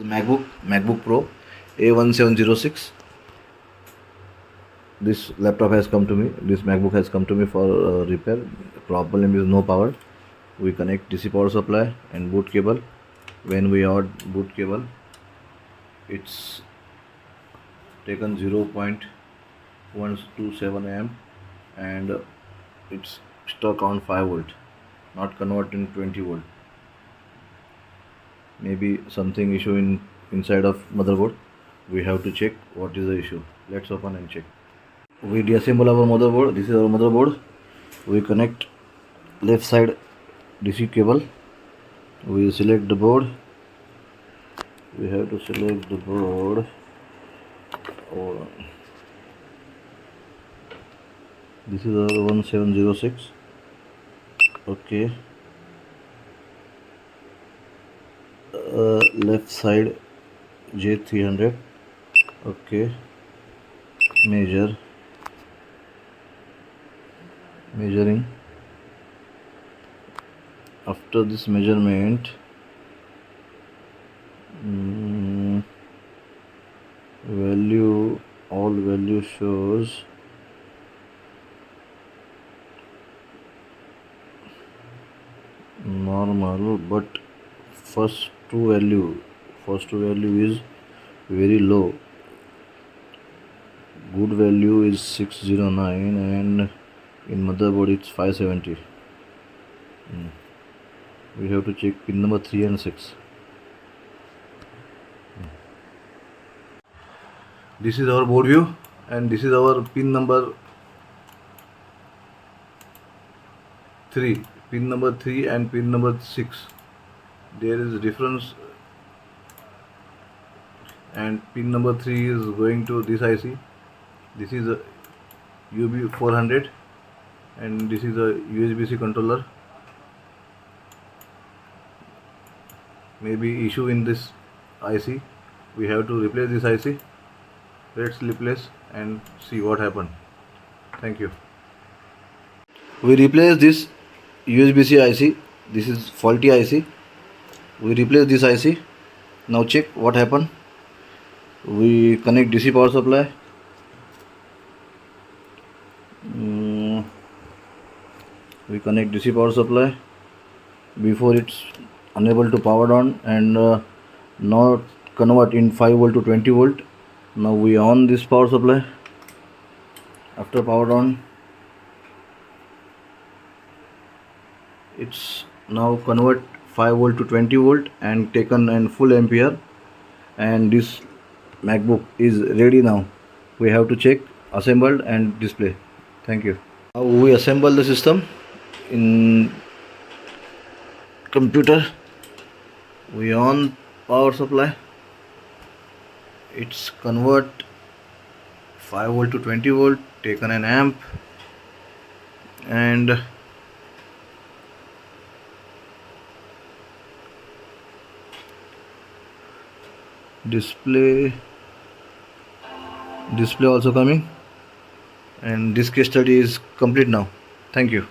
MacBook Pro A1706. This laptop has come to me. This MacBook has come to me for repair. Problem is no power. We connect DC power supply and boot cable. When we add boot cable, it's taken 0.127 amp and it's stuck on 5 volt, not converting 20 volt. Maybe something issue inside of motherboard. We have to check what is the issue. Let's open and check. We deassemble our motherboard. This is our motherboard. We connect left side DC cable. We select the board. We have to select the board. This is our 1706. Okay. Left side J300. Okay. Measuring. After this measurement, all value shows normal, but first two value is very low. Good value is 609 and in motherboard it's 570. We have to check pin number 3 and 6. This is our board view and this is our pin number 3. Pin number 3 and pin number 6. There is a difference, and pin number 3 is going to this IC. This is a UB400 and this is a USB-C controller. Maybe issue in this IC. We have to replace this IC. Let's replace and see what happened. Thank you. We replace this USB-C IC. This is faulty IC. We replace this IC. Now check what happened. We connect DC power supply. We connect DC power supply. Before it's unable to power on and not convert in 5 volt to 20 volt. Now we on this power supply. After powered on, it's now convert 5 volt to 20 volt and taken in full ampere, and this MacBook is ready now. We have to check, assembled and display. Thank you. Now we assemble the system in computer. We on power supply. It's convert 5 volt to 20 volt, taken an amp, and display also coming, and this case study is complete now. Thank you.